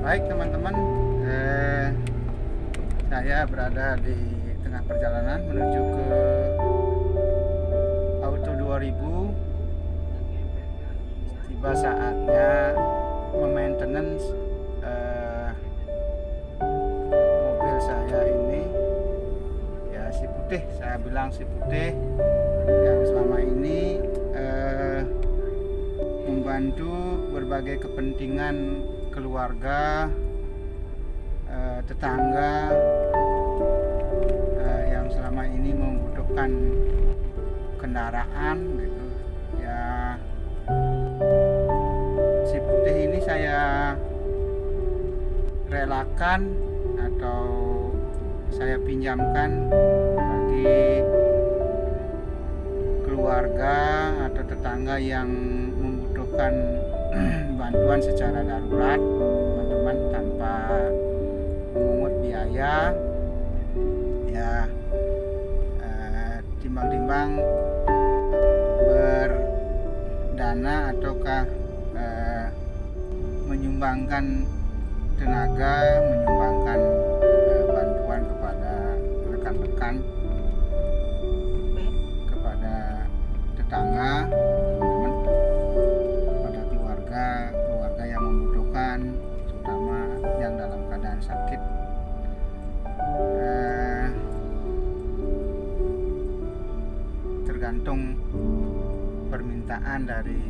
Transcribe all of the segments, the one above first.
Baik teman-teman, saya berada di tengah perjalanan menuju ke Auto 2000. Tiba saatnya memaintenance mobil saya ini. Ya, si putih, saya bilang si putih yang selama ini membantu berbagai kepentingan keluarga, tetangga yang selama ini membutuhkan kendaraan gitu ya. Si putih ini saya relakan atau saya pinjamkan bagi keluarga atau tetangga yang membutuhkan bantuan secara darurat, teman-teman, tanpa memungut biaya ya, timbang-timbang berdana ataukah menyumbangkan tenaga, menyumbangkan bantuan kepada rekan-rekan, kepada tetangga, teman-teman, kepada keluarga yang membutuhkan, terutama yang dalam keadaan sakit. Tergantung permintaan dari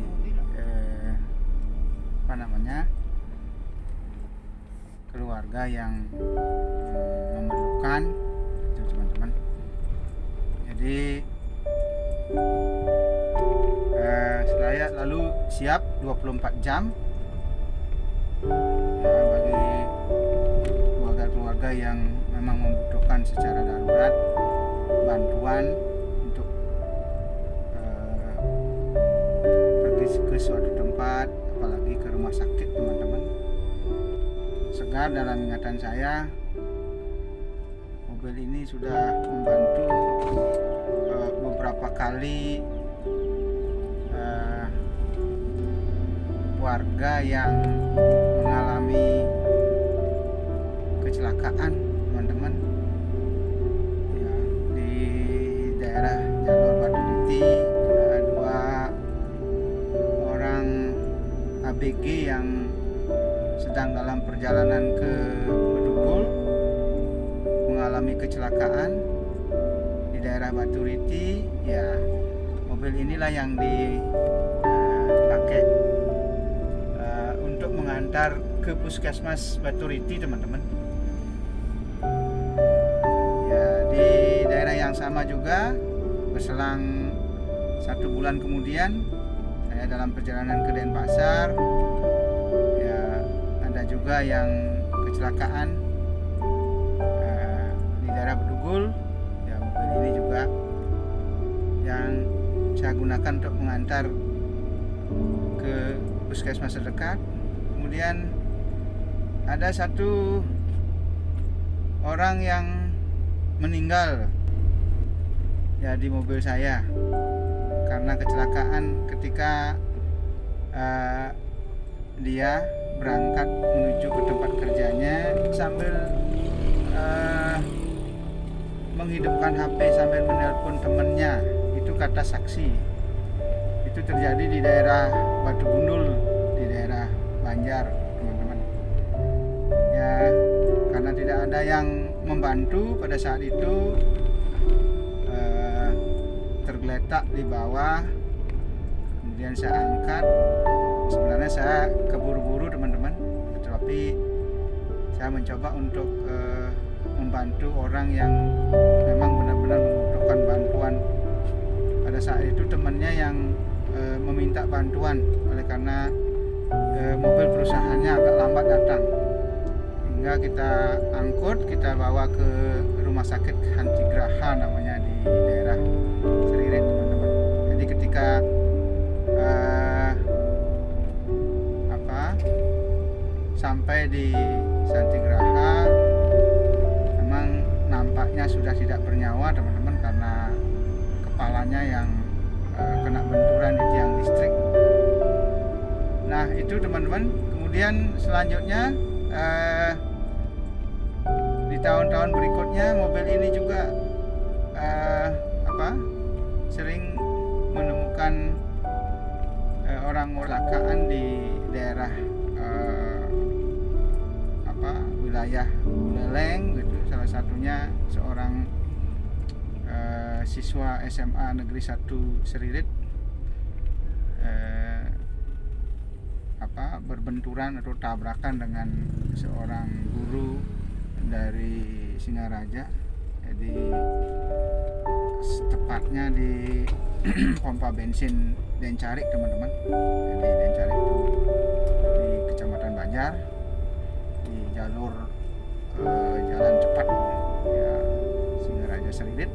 keluarga yang memerlukan, itu teman-teman. Jadi saya lalu siap 24 jam ya, bagi keluarga-keluarga yang memang membutuhkan secara darurat bantuan untuk pergi ke suatu tempat, apalagi ke rumah sakit, teman-teman. Segar dalam ingatan saya, mobil ini sudah membantu beberapa kali warga yang mengalami kecelakaan, teman-teman ya, di daerah jalur Batu-Liti. Dua orang ABG yang sedang dalam perjalanan ke Bedugul mengalami kecelakaan di daerah Batu-Liti ya. Mobil inilah yang dipakai untuk mengantar ke Puskesmas Batu-Liti, teman-teman ya. Di daerah yang sama juga, berselang 1 bulan kemudian, saya dalam perjalanan ke Denpasar ya, ada juga yang kecelakaan di daerah Bedugul ya. Mobil ini juga yang saya gunakan untuk mengantar ke puskesmas terdekat. Kemudian ada satu orang yang meninggal ya di mobil saya karena kecelakaan ketika dia berangkat menuju ke tempat kerjanya sambil menghidupkan HP sambil menelpon temannya. Itu kata saksi. Itu terjadi di daerah Batu Gundul, di daerah Banjar, teman-teman ya. Karena tidak ada yang membantu pada saat itu, tergeletak di bawah, kemudian saya angkat. Sebenarnya saya keburu-buru, teman-teman, tetapi saya mencoba untuk membantu orang yang memang benar-benar membutuhkan bantuan. Pada saat itu temannya yang meminta bantuan, oleh karena mobil perusahaannya agak lambat datang, hingga kita angkut, kita bawa ke rumah sakit Hantigraha namanya, di daerah Seririt, teman-teman. Jadi ketika sampai di Santigraha, memang nampaknya sudah tidak bernyawa, teman-teman, karena kepalanya yang kena benturan di tiang listrik. Nah itu, teman-teman. Kemudian selanjutnya eh, di tahun-tahun berikutnya mobil ini juga sering menemukan orang kecelakaan di daerah wilayah Buleleng gitu. Salah satunya seorang siswa SMA Negeri 1 Seririt berbenturan atau tabrakan dengan seorang guru dari Singaraja. Jadi tepatnya di pompa bensin Dencarik, teman-teman. Jadi Dencarik itu di Kecamatan Banjar, di jalur jalan cepat ya, Singaraja Seririt.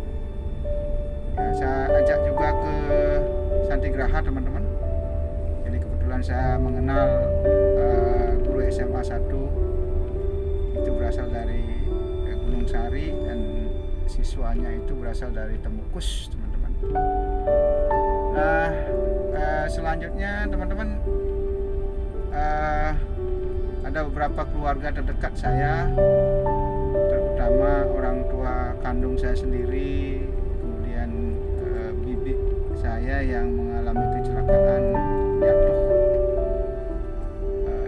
Ya, saya ajak juga ke Santigraha, teman-teman. Jadi kebetulan saya mengenal guru SMA 1 itu berasal dari Gunung Sari dan siswanya itu berasal dari Temukus, teman-teman. Nah, selanjutnya teman-teman, ada beberapa keluarga terdekat saya, terutama orang tua kandung saya sendiri, kemudian bibi saya yang mengalami kecelakaan jatuh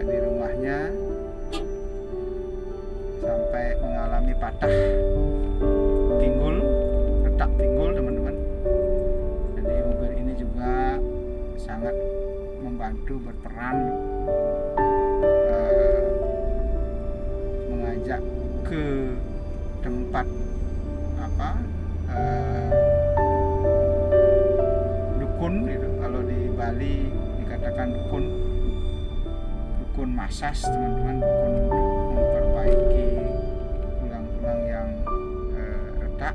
di rumahnya sampai mengalami patah pinggul, retak pinggul, teman-teman. Jadi mobil ini juga sangat membantu, berperan mengajak ke tempat dukun gitu. Kalau di Bali dikatakan dukun masas, teman-teman, dukun untuk memperbaiki tulang-tulang yang retak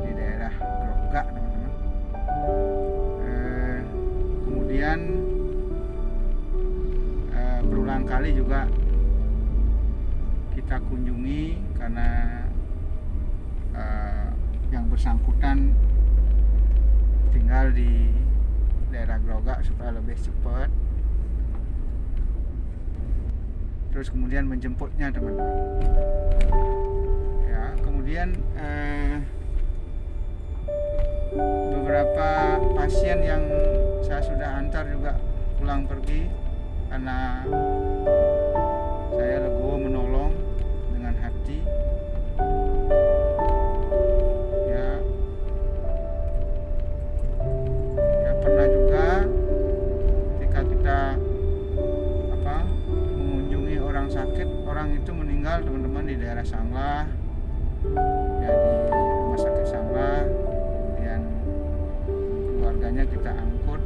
di daerah Grogak, teman-teman. Kemudian berulang kali juga kita kunjungi karena yang bersangkutan tinggal di daerah Grogak supaya lebih cepat. Terus kemudian menjemputnya, teman-teman. Ya, kemudian beberapa pasien yang saya sudah antar juga pulang pergi karena saya legowo menolong dengan hati. Ya pernah juga ketika kita mengunjungi orang sakit, orang itu meninggal, teman-teman, di daerah Sanglah, ya di rumah sakit Sanglah. Kemudian keluarganya kita angkut,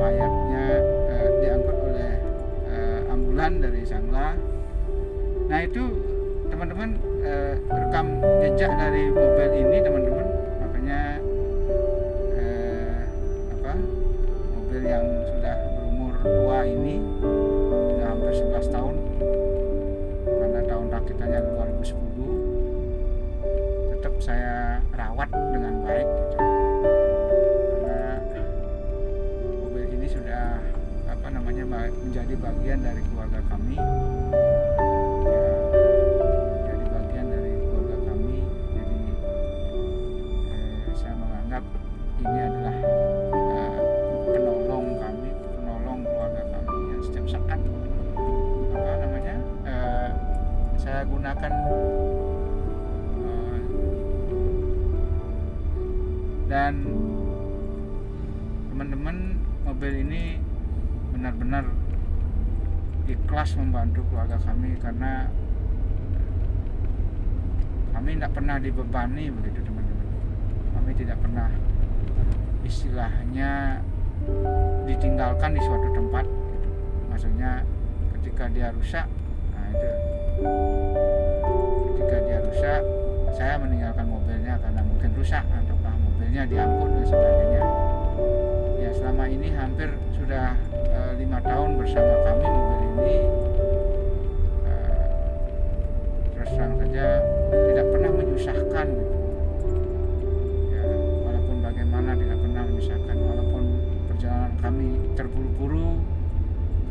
mayatnya diangkut oleh ambulan dari Sanglah. Nah itu, teman-teman, rekam jejak dari mobil ini, teman-teman. Makanya mobil yang sudah berumur tua ini sudah hampir 11 tahun, karena tahun rakitannya 2010, tetap saya rawat dengan baik gitu. Karena mobil ini sudah menjadi bagian dari keluarga kami. Jadi bagian dari keluarga kami. Jadi saya menganggap ini adalah penolong kami, penolong keluarga kami yang setiap saat saya gunakan. Dan teman-teman, mobil ini benar-benar ikhlas membantu keluarga kami karena kami tidak pernah dibebani begitu, teman-teman. Kami tidak pernah istilahnya ditinggalkan di suatu tempat gitu. Maksudnya ketika dia rusak, nah itu ketika dia rusak saya meninggalkan mobilnya karena mungkin rusak ataukah mobilnya diangkut dan sebagainya. Ya selama ini hampir sudah 5 tahun bersama kami mobil ini, terus terang saja tidak pernah menyusahkan gitu. Ya walaupun bagaimana tidak pernah menyusahkan, walaupun perjalanan kami terburu-buru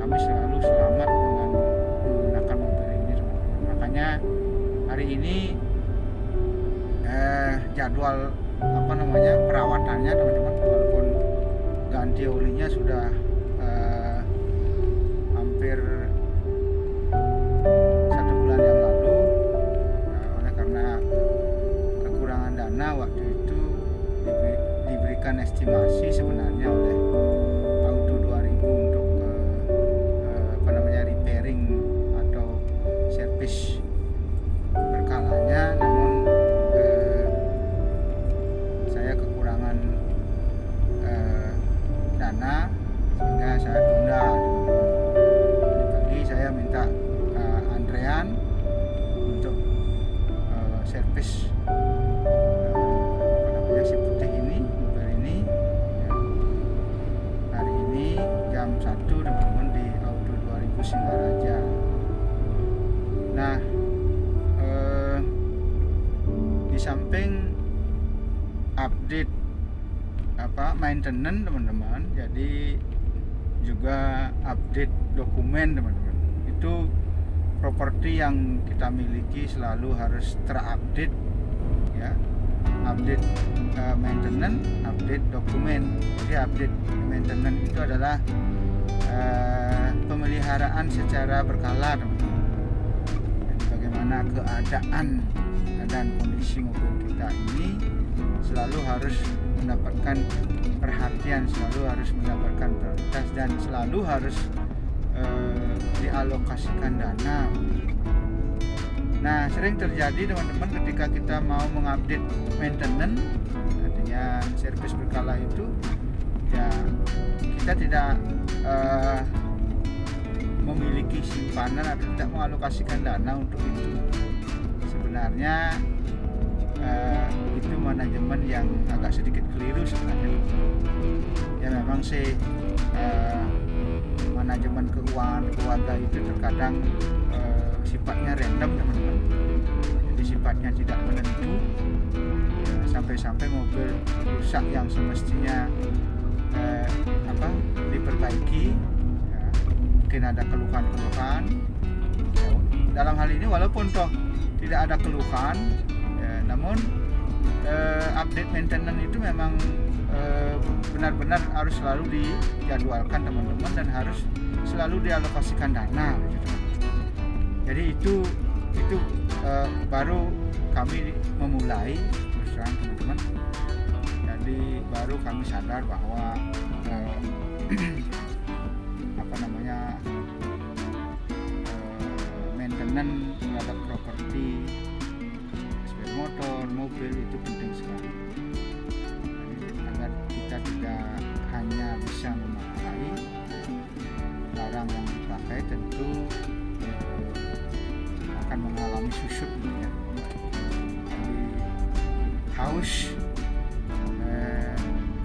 kami selalu selamat dengan menggunakan mobil ini, teman-teman. Makanya hari ini jadwal perawatannya, teman-teman, walaupun ganti olinya sudah hampir 1 bulan yang lalu, oleh karena kekurangan dana waktu itu diberikan estimasi sebenarnya oleh Auto 2000 untuk repairing atau servis berkalanya, namun saya kekurangan dana sehingga saya tunda. Tadi saya minta Andrean untuk servis si putih ini, mobil ini ya. Hari ini jam 1, teman-teman, di Auto 2000 Singaraja. Nah, di samping update maintenance, teman-teman, jadi juga update dokumen, teman-teman. Itu properti yang kita miliki selalu harus terupdate, ya. Update maintenance, update dokumen. Jadi update maintenance itu adalah pemeliharaan secara berkala, teman-teman. Jadi bagaimana keadaan dan kondisi mobil kita ini selalu harus mendapatkan perhatian, selalu harus mendapatkan prioritas, dan selalu harus dialokasikan dana. Nah, sering terjadi, teman-teman, ketika kita mau mengupdate maintenance, artinya servis berkala itu, ya kita tidak memiliki simpanan atau tidak mengalokasikan dana untuk itu. Sebenarnya itu manajemen yang agak sedikit keliru sebenarnya. Ya memang sih manajemen keuangan keluarga itu terkadang sifatnya random, teman-teman. Jadi sifatnya tidak menentu, sampai-sampai mobil rusak yang semestinya diperbaiki, ya, mungkin ada keluhan-keluhan. Ya, dalam hal ini walaupun toh tidak ada keluhan, ya, namun update maintenance itu memang benar-benar harus selalu dijadwalkan, teman-teman, dan harus selalu dialokasikan dana, gitu. Jadi itu baru kami memulai, terus terang, teman-teman. Jadi baru kami sadar bahwa maintenance terhadap properti sepeda motor, mobil itu penting sekali. Jadi, agar kita tidak hanya bisa memakai barang yang dipakai, tentu akan mengalami susut, ya. Jadi haus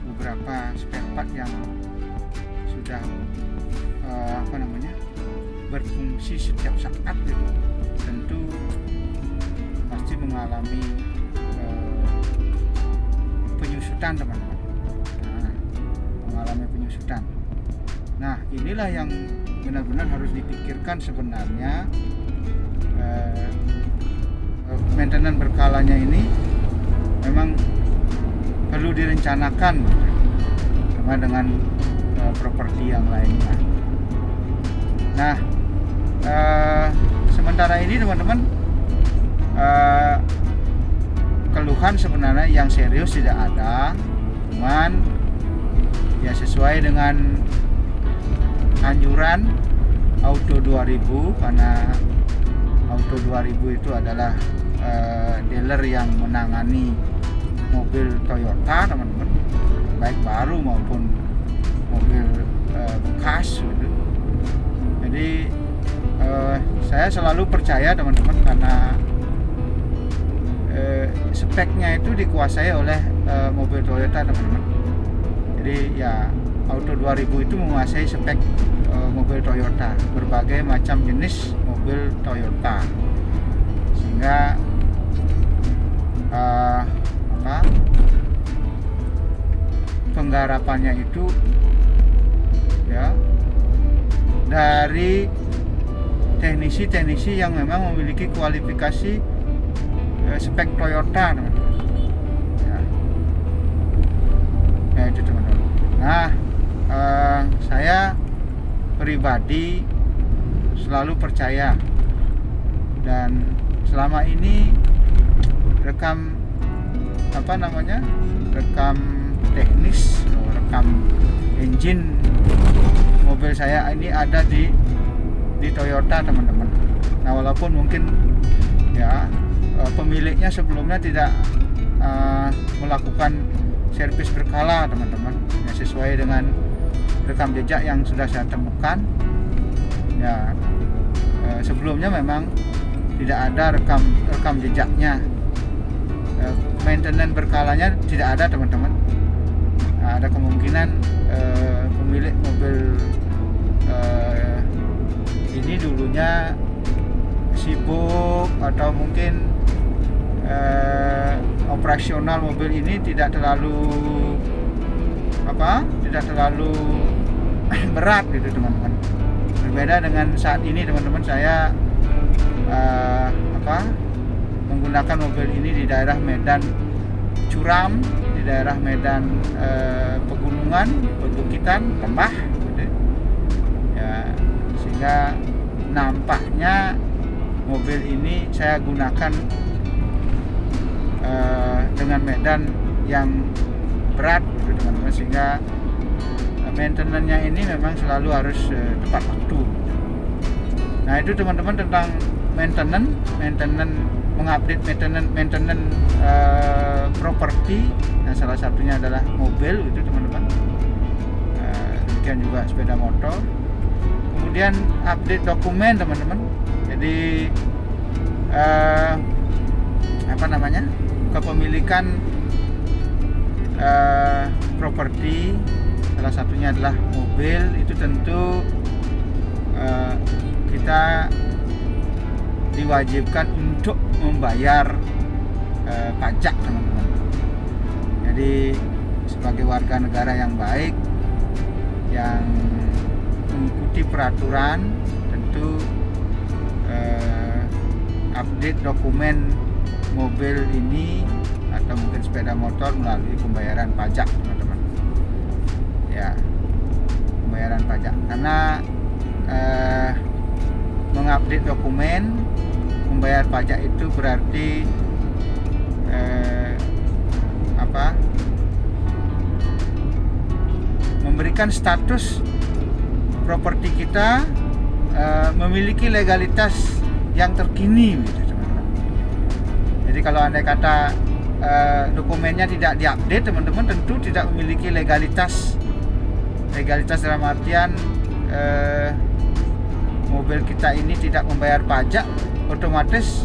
beberapa spare part yang sudah berfungsi setiap saat, gitu, tentu pasti mengalami penyusutan, teman-teman. Mengalami penyusutan. Nah, inilah yang benar-benar harus dipikirkan sebenarnya. Maintenance berkalanya ini memang perlu direncanakan sama dengan properti yang lainnya. Nah, sementara ini, teman-teman, keluhan sebenarnya yang serius tidak ada, cuman ya sesuai dengan anjuran Auto 2000, karena Auto 2000 itu adalah dealer yang menangani mobil Toyota, teman-teman, baik baru maupun mobil bekas, gitu. Jadi saya selalu percaya, teman-teman, karena speknya itu dikuasai oleh mobil Toyota, teman-teman. Jadi ya Auto 2000 itu menguasai spek mobil Toyota, berbagai macam jenis mobil Toyota, sehingga penggarapannya itu, ya, dan dari teknisi-teknisi yang memang memiliki kualifikasi spek Toyota, teman-teman. Ya itu teman-teman. Nah, saya pribadi selalu percaya, dan selama ini rekam teknis, rekam engine mobil saya ini ada di Toyota, teman-teman. Nah, walaupun mungkin ya pemiliknya sebelumnya tidak melakukan servis berkala, teman-teman, ya, sesuai dengan rekam jejak yang sudah saya temukan. Ya, sebelumnya memang tidak ada rekam jejaknya, maintenance berkalanya tidak ada, teman-teman. Nah, ada kemungkinan pemilik mobil ini dulunya sibuk, atau mungkin operasional mobil ini tidak terlalu berat gitu, teman-teman. Berbeda dengan saat ini, teman-teman, saya menggunakan mobil ini di daerah medan curam, di daerah medan pegunungan, perbukitan, lembah gitu. Ya, sehingga nampaknya mobil ini saya gunakan dengan medan yang berat gitu, teman-teman, sehingga maintenance-nya ini memang selalu harus tepat waktu. Nah, itu teman-teman tentang maintenance, mengupdate maintenance properti. Nah, salah satunya adalah mobil itu, teman-teman. Demikian juga sepeda motor. Kemudian update dokumen, teman-teman. Jadi kepemilikan properti, salah satunya adalah mobil, itu tentu kita diwajibkan untuk membayar pajak, teman-teman. Jadi sebagai warga negara yang baik, yang mengikuti peraturan, tentu update dokumen mobil ini atau mungkin sepeda motor melalui pembayaran pajak, teman-teman. Ya, pembayaran pajak, karena mengupdate dokumen, membayar pajak itu berarti memberikan status properti kita memiliki legalitas yang terkini, gitu, teman-teman. Jadi kalau andai kata dokumennya tidak diupdate, teman-teman, tentu tidak memiliki legalitas dalam artian mobil kita ini tidak membayar pajak, otomatis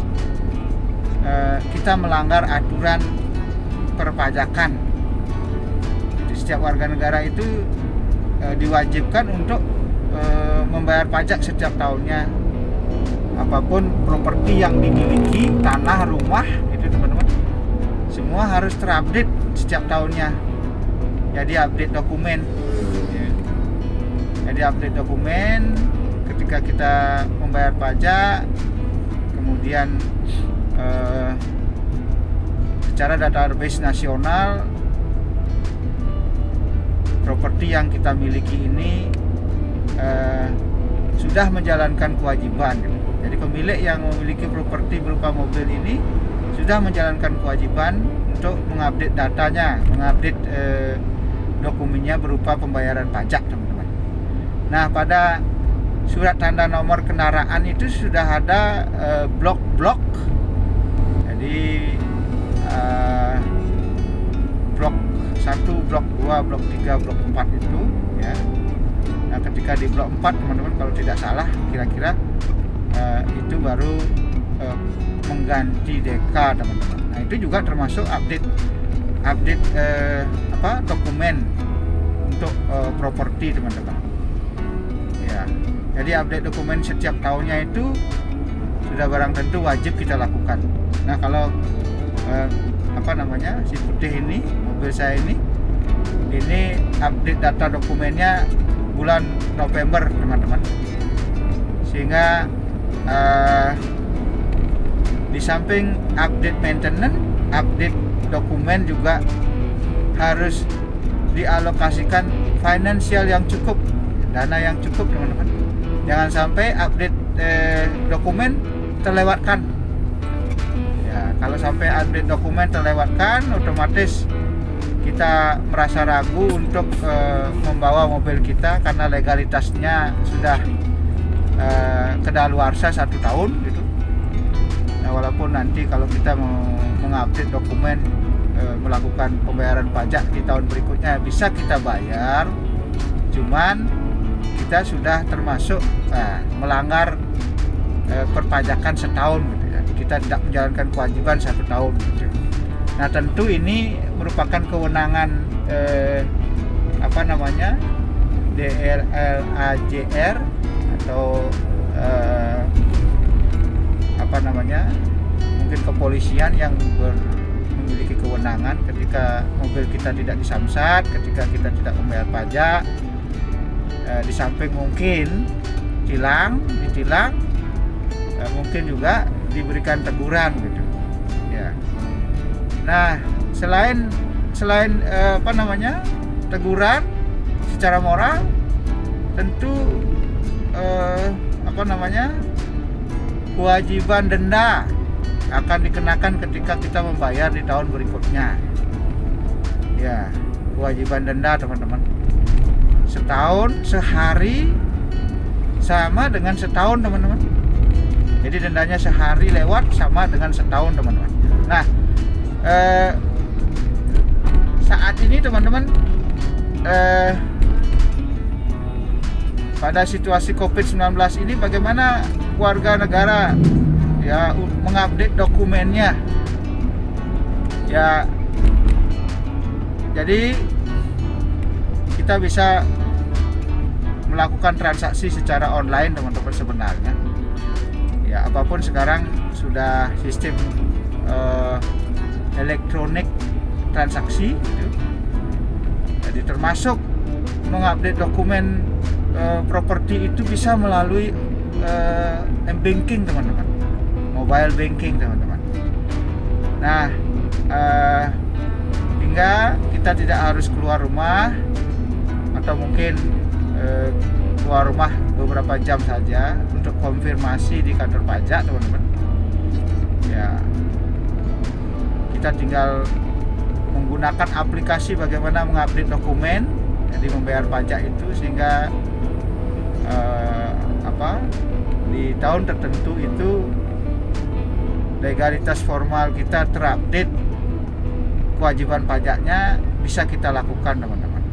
kita melanggar aturan perpajakan. Jadi setiap warga negara itu diwajibkan untuk membayar pajak setiap tahunnya. Apapun properti yang dimiliki, tanah, rumah, itu, teman-teman, semua harus terupdate setiap tahunnya. Jadi update dokumen. Jadi update dokumen ketika kita membayar pajak, kemudian secara database nasional properti yang kita miliki ini sudah menjalankan kewajiban. Jadi pemilik yang memiliki properti berupa mobil ini sudah menjalankan kewajiban untuk mengupdate datanya, mengupdate dokumennya berupa pembayaran pajak, teman-teman. Nah, pada surat tanda nomor kendaraan itu sudah ada blok-blok. Jadi blok 1, blok 2, blok 3, blok 4 itu, ya. Nah, ketika di blok 4, teman-teman, kalau tidak salah, kira-kira itu baru mengganti DK, teman-teman. Nah, itu juga termasuk update dokumen untuk properti, teman-teman. Ya, jadi update dokumen setiap tahunnya itu sudah barang tentu wajib kita lakukan. Nah, kalau si putih ini, mobil saya ini update data dokumennya bulan November, teman-teman. sehingga di samping update maintenance, update dokumen juga harus dialokasikan finansial yang cukup, dana yang cukup teman-teman. Jangan sampai update dokumen terlewatkan. Ya, kalau sampai update dokumen terlewatkan, otomatis kita merasa ragu untuk membawa mobil kita karena legalitasnya sudah kedaluarsa 1 tahun gitu. Nah, walaupun nanti kalau kita mau mengupdate dokumen, melakukan pembayaran pajak di tahun berikutnya bisa kita bayar, cuman kita sudah termasuk melanggar perpajakan setahun gitu ya. Kita tidak menjalankan kewajiban 1 tahun gitu. Nah, tentu ini merupakan kewenangan DRLAJR atau mungkin kepolisian yang memiliki kewenangan ketika mobil kita tidak disamsat, ketika kita tidak membayar pajak. Di samping mungkin ditilang, mungkin juga diberikan teguran gitu ya. Nah, selain teguran secara moral, tentu kewajiban denda akan dikenakan ketika kita membayar di tahun berikutnya. Ya, kewajiban denda teman-teman. Setahun sehari sama dengan setahun teman-teman. Jadi dendanya sehari lewat sama dengan setahun teman-teman. Nah, saat ini teman-teman, pada situasi COVID-19 ini bagaimana warga negara ya mengupdate dokumennya ya. Jadi kita bisa melakukan transaksi secara online teman-teman sebenarnya ya. Apapun sekarang sudah sistem elektronik transaksi gitu. Jadi termasuk mengupdate dokumen properti itu bisa melalui m-banking teman-teman, mobile banking teman-teman. Nah, hingga kita tidak harus keluar rumah, atau mungkin keluar rumah beberapa jam saja untuk konfirmasi di kantor pajak teman-teman ya. Kita tinggal menggunakan aplikasi bagaimana mengupdate dokumen, jadi membayar pajak itu, sehingga di tahun tertentu itu legalitas formal kita terupdate, kewajiban pajaknya bisa kita lakukan teman-teman.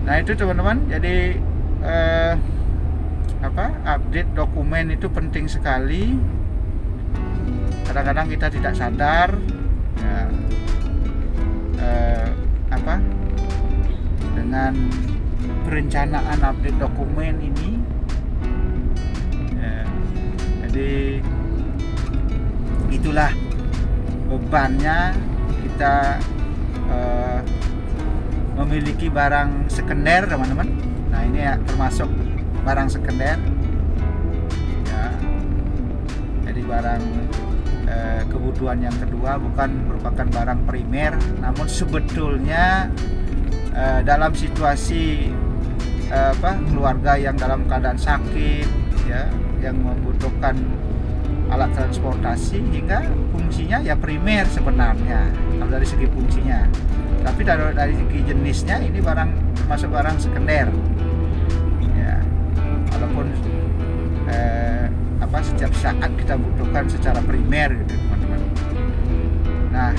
Nah itu teman-teman, jadi update dokumen itu penting sekali. Kadang-kadang kita tidak sadar ya, dengan perencanaan update dokumen ini ya, jadi itulah bebannya kita memiliki barang sekunder teman-teman. Nah ini ya termasuk barang sekunder ya, jadi barang kebutuhan yang kedua, bukan merupakan barang primer. Namun sebetulnya dalam situasi keluarga yang dalam keadaan sakit ya, yang membutuhkan alat transportasi, hingga fungsinya ya primer sebenarnya kalau dari segi fungsinya. Tapi dari segi jenisnya ini termasuk barang sekunder ya, walaupun setiap saat kita butuhkan secara primer gitu teman-teman. Nah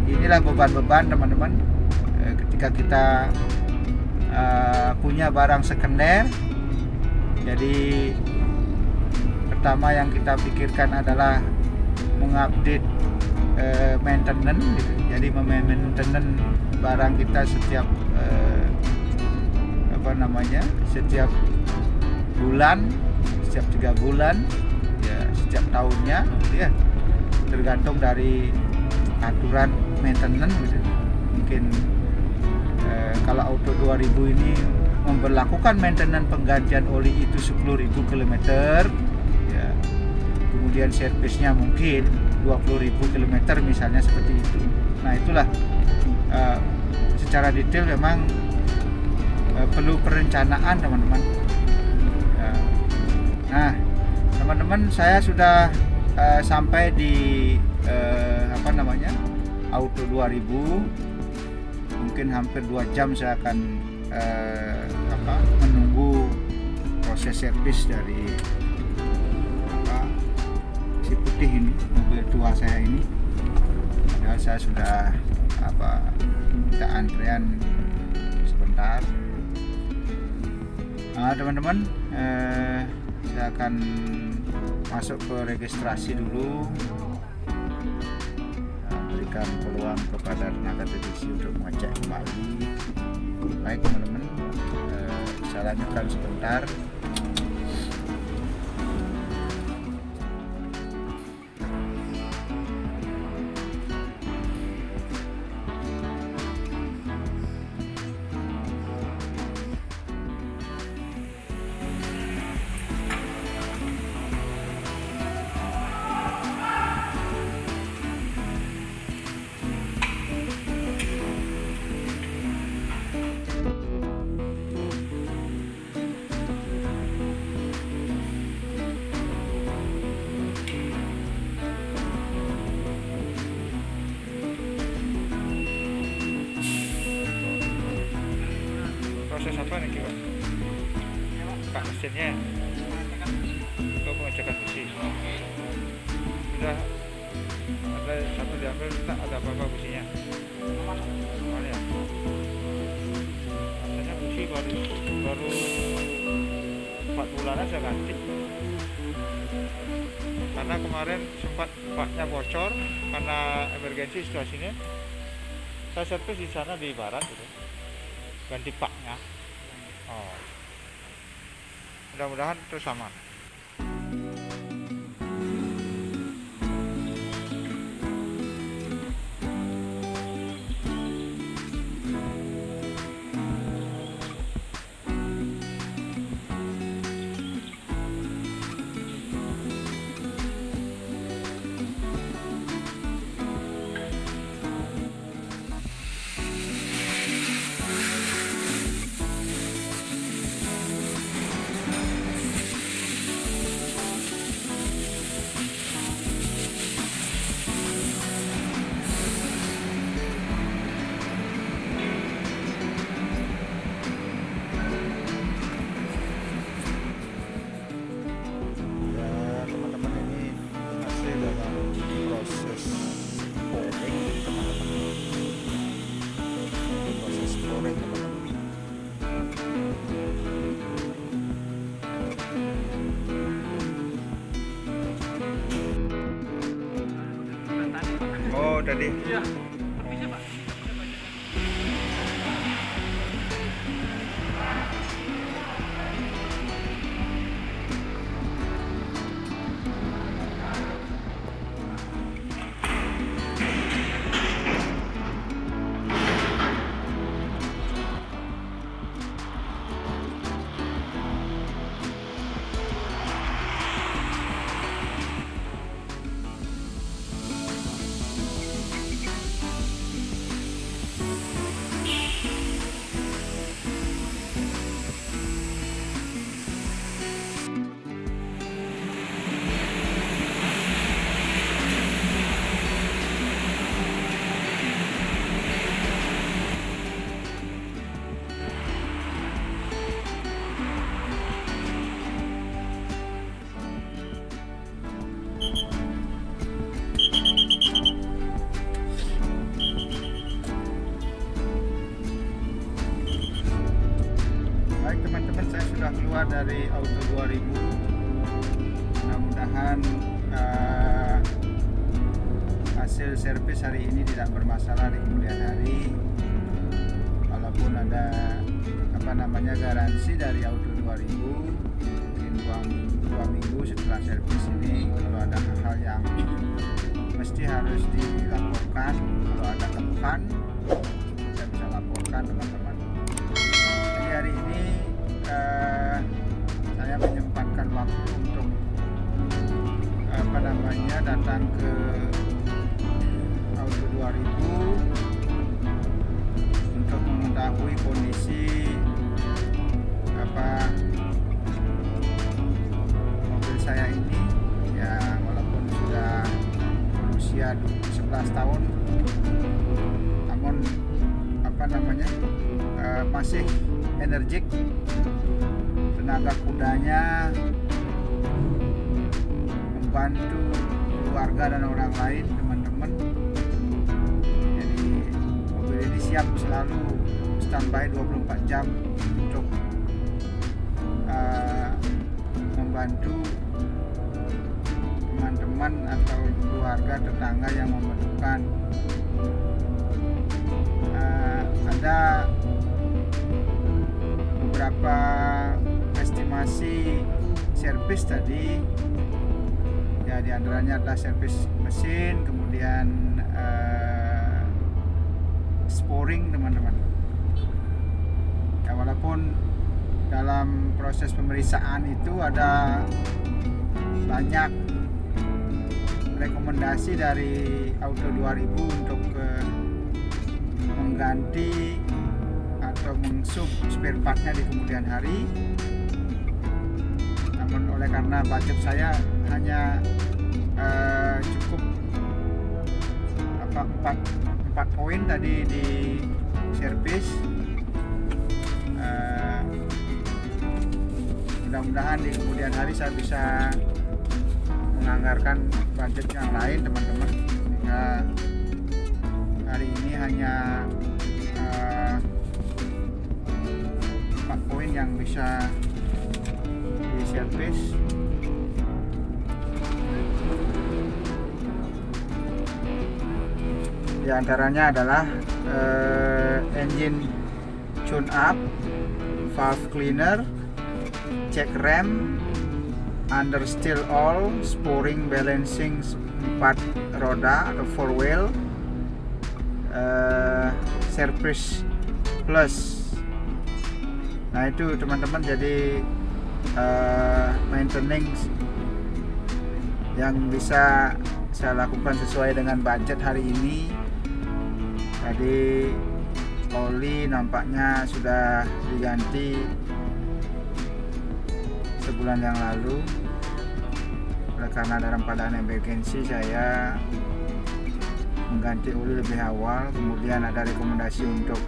inilah beban-beban teman-teman ketika kita punya barang sekunder. Jadi pertama yang kita pikirkan adalah mengupdate maintenance gitu. Jadi memaintenance barang kita setiap setiap bulan, setiap 3 bulan ya, setiap tahunnya gitu ya, tergantung dari aturan maintenance gitu. Mungkin kalau auto 2000 ini memberlakukan maintenance penggantian oli itu 10.000 km ya. Kemudian servisnya mungkin 20.000 km misalnya, seperti itu. Nah itulah secara detail memang perlu perencanaan teman-teman ya. Nah teman-teman, saya sudah sampai di Auto 2000. Mungkin hampir 2 jam saya akan menunggu proses servis dari si putih ini, mobil tua saya ini. Ya, saya sudah minta antrean sebentar. Nah teman-teman, saya akan masuk ke registrasi dulu, berikan peluang kepada tenaga teknisi untuk mengecek kembali. Baik teman-teman, saya lanjutkan sebentar. Proses apa nih Pak? Pak mesinnya untuk pengecekan busi. Sudah ada satu diambil, tak ada apa-apa businya. Mana ya? Rasanya busi baru 4 bulan aja ganti. Karena kemarin sempat paknya bocor karena emergensi situasinya. Saya servis di sana di barat gitu. Ganti paknya. Oh. Mudah-mudahan terus aman. Oh tadi. Iya. Teman-teman, saya sudah keluar dari Auto 2000. Mudah-mudahan hasil servis hari ini tidak bermasalah di kemudian hari. Walaupun ada garansi dari Auto 2000, mungkin 2 minggu setelah servis ini, kalau ada hal-hal yang mesti harus dilaporkan, kalau ada keluhan saya bisa laporkan teman-teman. Jadi hari ini saya menyempatkan waktu untuk datang ke Auto 2000 untuk mengetahui kondisi mobil saya ini. Ya, walaupun sudah berusia 11 tahun, namun masih energik, tenaga kudanya membantu keluarga dan orang lain, teman-teman. Jadi mobil ini siap selalu standby 24 jam untuk membantu teman-teman atau keluarga tetangga yang membutuhkan. Ada beberapa estimasi servis tadi, ya diantaranya adalah servis mesin, kemudian sporing, teman-teman. Ya, walaupun dalam proses pemeriksaan itu ada banyak rekomendasi dari Auto 2000 untuk mengganti atau mensub spare partnya di kemudian hari. Namun oleh karena budget saya hanya cukup 4 poin tadi di servis, mudah-mudahan di kemudian hari saya bisa menganggarkan budget yang lain, teman-teman, sehingga hari ini hanya 4 poin yang bisa diservis. Di antaranya adalah engine tune up, valve cleaner, cek rem, understeer oil, sporing, balancing 4 roda atau 4 wheel, service plus. Nah itu, teman-teman, jadi maintenance yang bisa saya lakukan sesuai dengan budget hari ini. Tadi oli nampaknya sudah diganti sebulan yang lalu. Oleh karena dalam keadaan emergency saya mengganti oli lebih awal. Kemudian ada rekomendasi untuk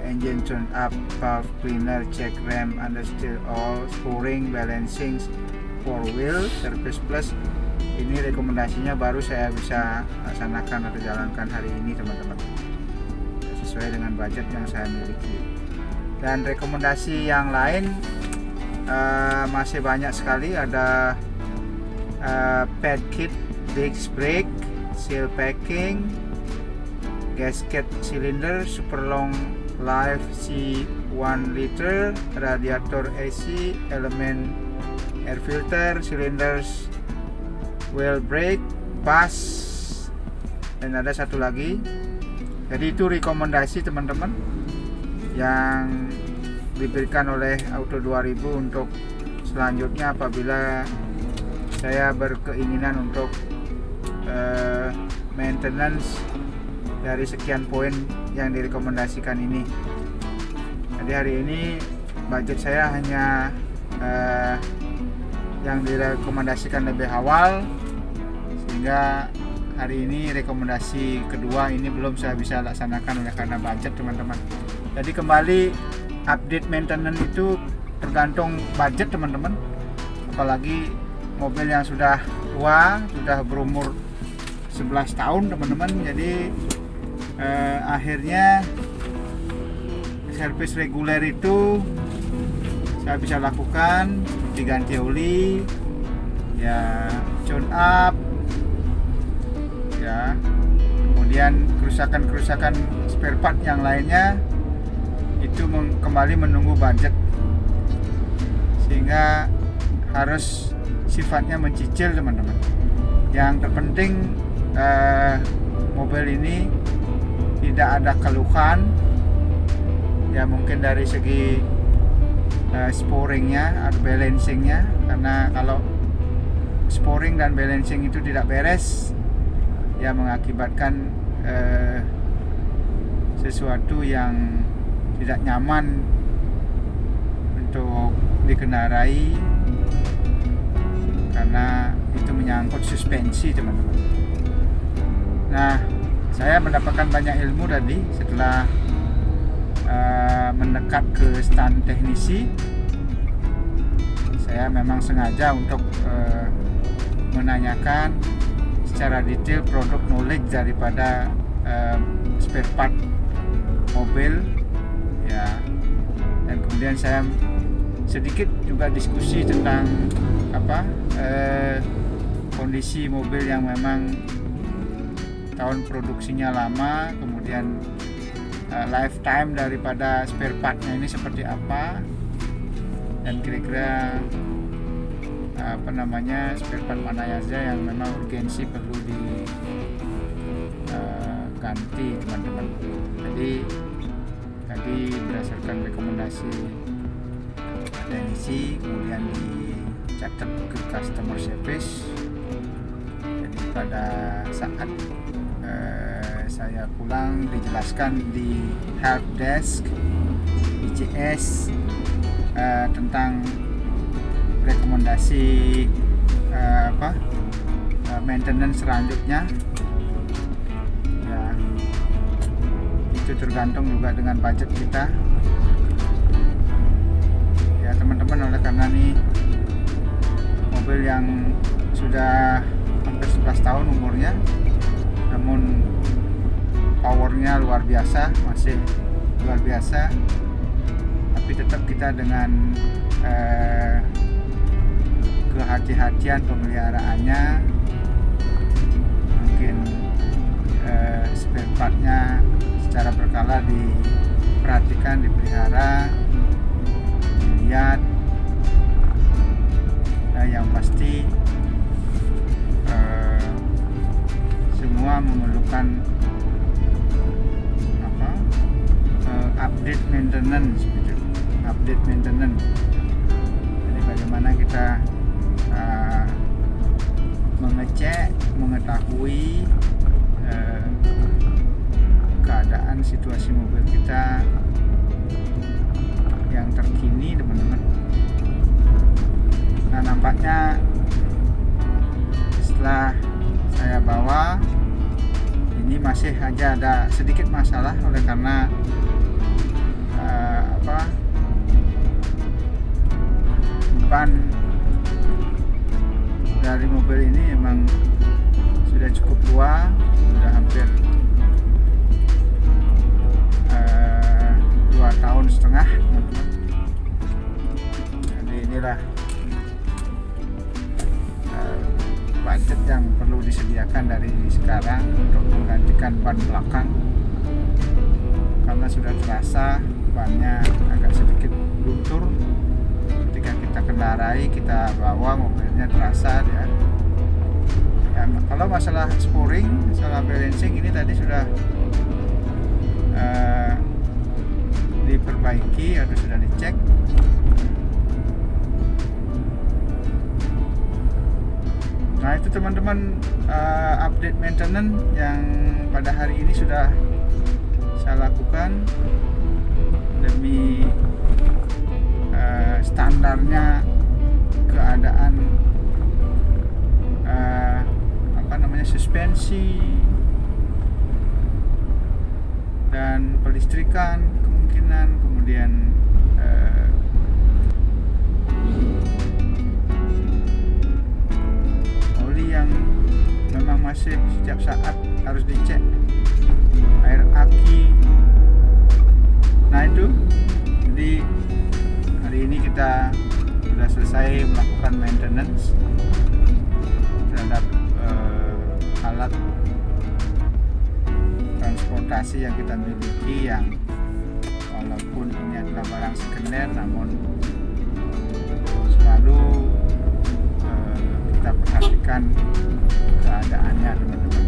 engine tune up, valve cleaner, check rem, understeer oil, sporing, balancing 4 wheel, service plus. Ini rekomendasinya baru saya bisa laksanakan atau jalankan hari ini, teman-teman, sesuai dengan budget yang saya miliki. Dan rekomendasi yang lain masih banyak sekali. Ada pad kit, disc brake, seal packing, gasket cylinder, super long life C1 liter, radiator AC, elemen air filter, cylinders, wheel brake, bus, dan ada satu lagi. Jadi itu rekomendasi, teman-teman, yang diberikan oleh Auto 2000 untuk selanjutnya apabila saya berkeinginan untuk maintenance dari sekian poin yang direkomendasikan ini. Jadi hari ini budget saya hanya yang direkomendasikan lebih awal, sehingga hari ini rekomendasi kedua ini belum saya bisa laksanakan oleh karena budget, teman-teman. Jadi kembali update maintenance itu tergantung budget, teman-teman. Apalagi mobil yang sudah tua, sudah berumur 11 tahun, teman-teman. Jadi akhirnya servis reguler itu saya bisa lakukan, diganti oli, ya tune up, ya, kemudian kerusakan spare part yang lainnya itu kembali menunggu budget, sehingga harus sifatnya mencicil, teman-teman. Yang terpenting mobil ini tidak ada keluhan, ya mungkin dari segi sporingnya atau balancingnya, karena kalau sporing dan balancing itu tidak beres ya mengakibatkan sesuatu yang tidak nyaman untuk dikendarai, karena itu menyangkut suspensi, teman-teman. Nah, saya mendapatkan banyak ilmu tadi setelah mendekat ke stand teknisi. Saya memang sengaja untuk menanyakan secara detail produk knowledge daripada spare part mobil ya, dan kemudian saya sedikit juga diskusi tentang kondisi mobil yang memang tahun produksinya lama, kemudian lifetime daripada spare partnya ini seperti apa, dan kira-kira spare part mana saja yang memang urgensi perlu diganti, teman-teman. Jadi tadi berdasarkan rekomendasi teknisi, kemudian dicatat ke customer service. Jadi pada saat saya pulang dijelaskan di help desk ICS tentang rekomendasi maintenance selanjutnya ya, itu tergantung juga dengan budget kita ya, teman-teman. Oleh karena nih mobil yang sudah hampir 11 tahun umurnya, namun powernya luar biasa, masih luar biasa, tapi tetap kita dengan kehati-hatian pemeliharaannya, mungkin spare partnya secara berkala diperhatikan, dipelihara, dilihat, yang pasti semua memerlukan update maintenance gitu. Update maintenance. Jadi bagaimana kita mengecek, mengetahui keadaan situasi mobil kita yang terkini, teman-teman. Nah, nampaknya setelah saya bawa ini masih aja ada sedikit masalah, oleh karena ban dari mobil ini emang sudah cukup tua, sudah hampir 2,5 tahun, teman-teman. Jadi inilah budget yang perlu disediakan dari sekarang untuk menggantikan ban belakang, karena sudah terasa bannya agak sedikit luntur. Ketika kita kendarai, kita bawa mobilnya terasa ya. Kalau masalah sporing, masalah balancing ini tadi sudah diperbaiki atau sudah dicek. Nah, itu teman-teman update maintenance yang pada hari ini sudah saya lakukan demi standarnya keadaan suspensi dan pelistrikan kemungkinan, kemudian oli yang memang masih setiap saat harus dicek, air aki. Nah itu, jadi hari ini kita sudah selesai melakukan maintenance terhadap alat transportasi yang kita miliki, yang walaupun ini adalah barang sekunder, namun selalu kita perhatikan keadaannya, teman-teman.